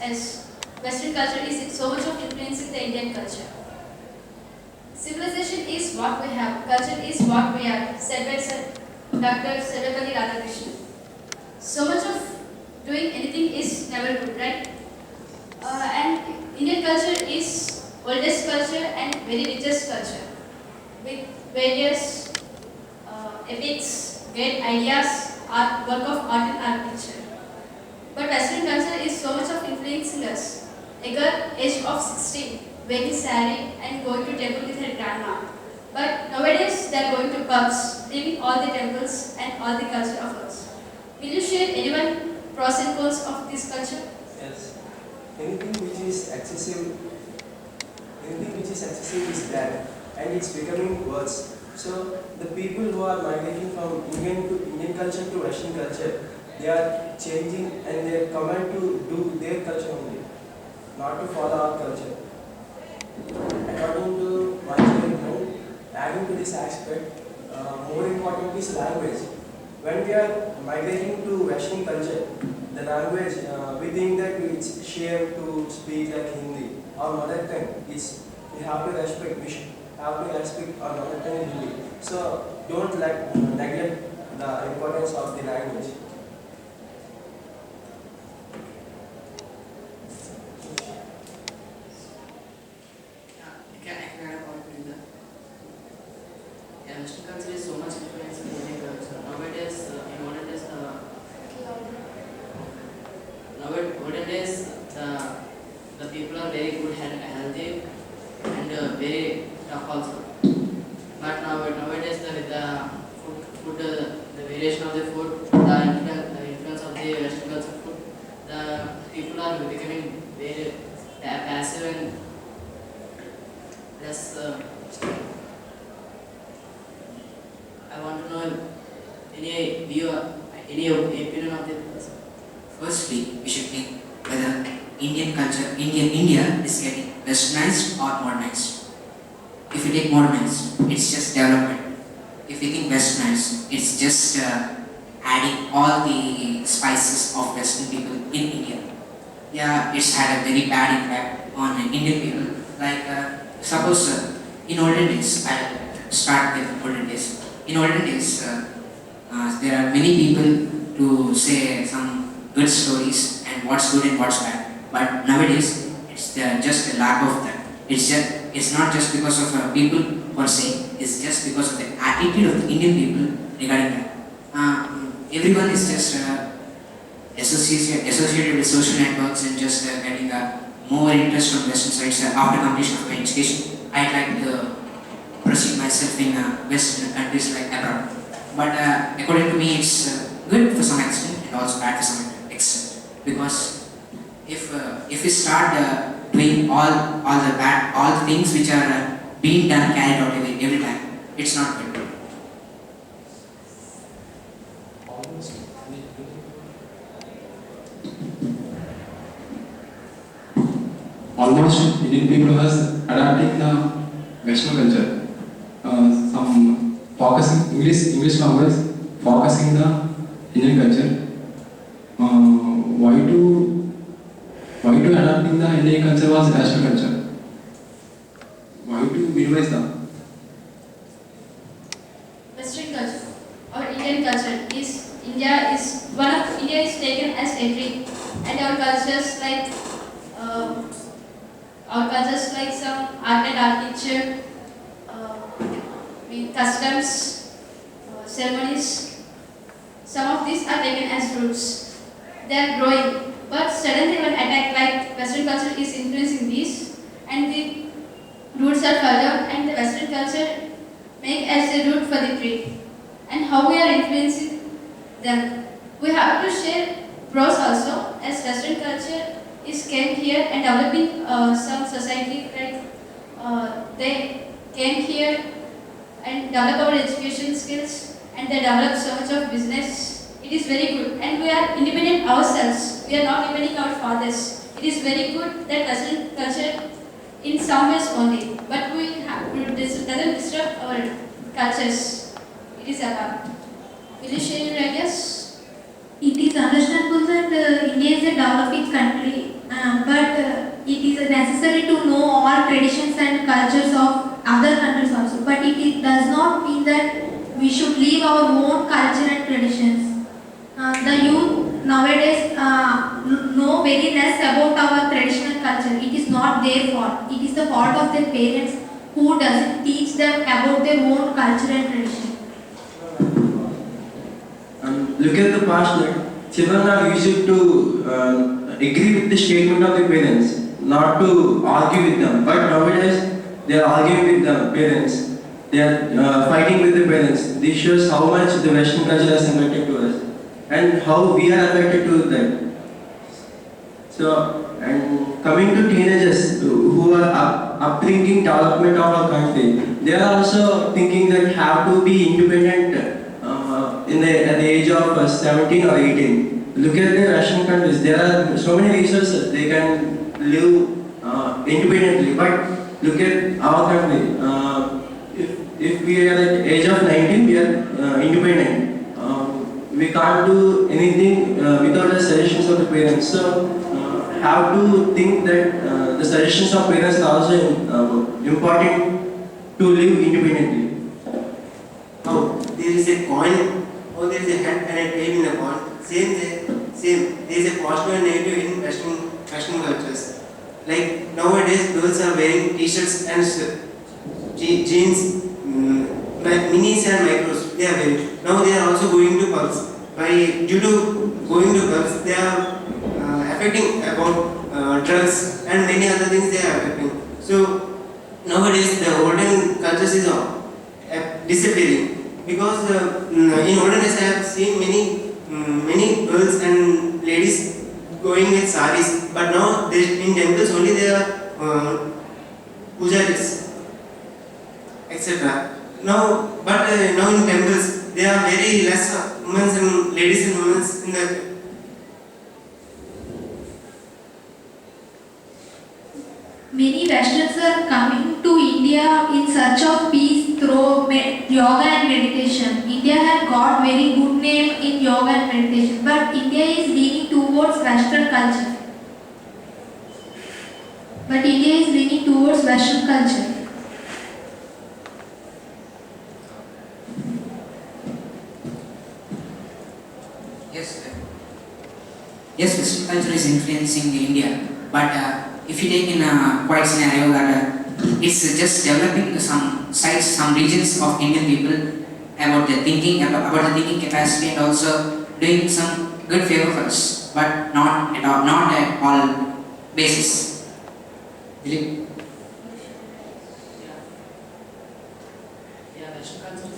as Western culture is so much of influencing the Indian culture. Civilization is what we have, culture is what we are, said by Dr. Sarvepalli Radhakrishnan. So much of doing anything is never good, right? And Indian culture is oldest culture and very richest culture with various epics, great ideas, work of art and architecture. But Western culture is so much of influencing us. A girl aged of 16, wearing saree and going to temple with her grandma. But nowadays they are going to pubs, leaving all the temples and all the culture of us. Will you share anyone pros and cons of this culture? Yes. Anything which is excessive, is bad, and it's becoming worse. So the people who are migrating from Indian culture to Western culture, they are changing and they are command to do their culture only, not to follow our culture. According to my statement, adding to this aspect, more important is language. When we are migrating to Western culture, the language, we think that it's shame to speak like Hindi. Our mother tongue is, we have to respect, we should have to respect our mother tongue in Hindi. So don't neglect the importance of the language. Western culture is so much influenced in Indian culture. Nowadays, in modern days, the people are very good and healthy and very tough also. But nowadays, with the food, the variation of the food, the influence of the Western culture food, the people are becoming very passive and less. I want to know any view, any opinion of the person. Firstly, we should think whether India is getting westernized or modernized. If you take modernized, it's just development. If you think westernized, it's just adding all the spices of Western people in India. Yeah, it's had a very bad impact on Indian people. Like, suppose in olden days, I'll start with olden days. In olden days, there are many people to say some good stories and what's good and what's bad. But nowadays, it's just a lack of that. It's not just because of people who are saying. It's just because of the attitude of the Indian people regarding that. Everyone is just associated with social networks and just getting more interest from Western sides after completion of my education. I'd like to proceed myself in Western countries like abroad. But according to me, it's good for some extent and also bad for some extent. Because if we start doing all the things which are being done carried out every time, it's not good. Almost Indian people has adapting the Western culture. Some focusing English novels focusing the Indian culture. Why to adapting the Indian culture was Western culture? Why to minimize the Western culture or Indian culture is India is taken as a tree, and our cultures like some art and architecture, with customs, ceremonies. Some of these are taken as roots. They are growing, but suddenly when attack like Western culture is influencing these, and the roots are cut out, and the Western culture make as a root for the tree. And how we are influencing them. We have to share pros also, as Western culture is came here and developing some society like they came here and develop our education skills, and they develop so much of business. It is very good, and we are independent ourselves. We are not depending our fathers. It is very good that Western culture in some ways only, but this doesn't disturb our cultures. It is allowed. Will you share your ideas? It is understandable that India is a developing country but it is necessary to know all traditions and cultures of other countries also. But does not mean that we should leave our own culture and traditions. The youth nowadays know very less about our traditional culture. It is not their fault. It is the fault of their parents who doesn't teach them about their own culture and tradition. Look at the past, like, children are used to agree with the statement of the parents, not to argue with them. But nowadays, they are arguing with the parents. They are fighting with the parents. This shows how much the Western culture has affected to us and how we are affected to them. So, and coming to teenagers who are upbringing development of our country, they are also thinking that have to be independent at the age of 17 or 18. Look at the Russian countries. There are so many resources. They can live independently. But look at our country. If we are at the age of 19, we are independent. We can't do anything without the suggestions of the parents. So, have to think that the suggestions of parents are also important to live independently. How there is a coin, or there is a head and a tail in a coin. Same. There is a positive and negative in Western cultures. Like nowadays, girls are wearing t-shirts and jeans, like minis and micros. They are wearing. Now they are also going to pubs. Due to going to pubs, they are affecting about drugs and many other things they are affecting. So nowadays, the olden cultures is disappearing. Because in olden days I have seen many girls and ladies going with saris, but now in temples only they are pujaris, etc. Now in temples there are very less women and ladies and women in the. Many Westerns are coming to India in search of peace through yoga and meditation. India has got very good name in yoga and meditation, but India is leaning towards Western culture. Yes, Western culture is influencing India, but if you take in a quiet scenario that it's just developing some regions of Indian people about the thinking capacity and also doing some good favor for us, but not at all basis. Dilip? Yeah, Western culture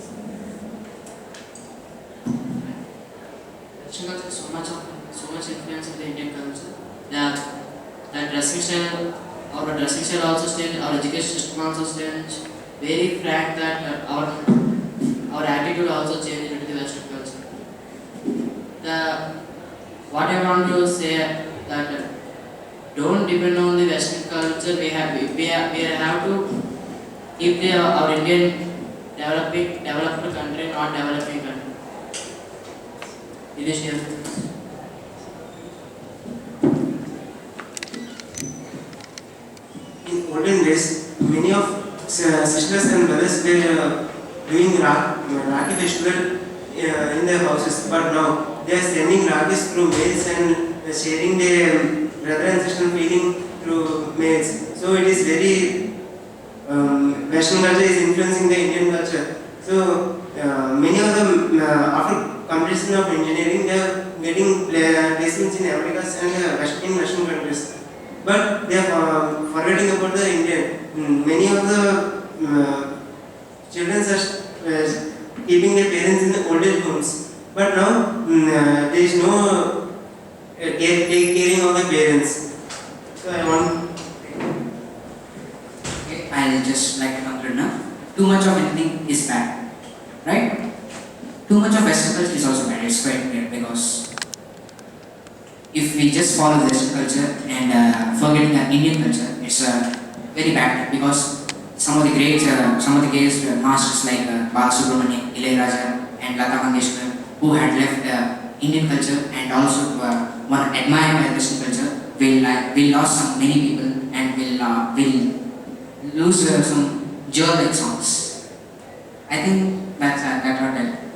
is so much influence of the Indian culture. The dressing style, our dressing style also changed, our education system also changed. Very frank that our attitude also changed into the Western culture. What I want to say that don't depend on the Western culture. We have to keep our Indian developed country, not developing country. In olden days, many of sisters and brothers were doing Rakhi festival in their houses, but now they are sending Rakhis through mails and sharing their brother and sister feeling through mails. So it is very Western culture is influencing the Indian culture. So many of them after completion of engineering, they are getting placements in Americas and in Western countries. But they are forgetting about the Indian. Many of the children are keeping their parents in the old age homes. But now there is no caring of the parents. So I want. Okay, I'll just like to conclude now. Too much of anything is bad, right? Too much of Western culture is also bad. It's quite clear because if we just follow the Western culture and forgetting our Indian culture, it's very bad because some of the great masters like Balasubramanian, Ilayaraja, and Lata Mangeshkar, who had left Indian culture and also were admired by Western culture, will lose some many people and will lose some joy like songs. I think that's what I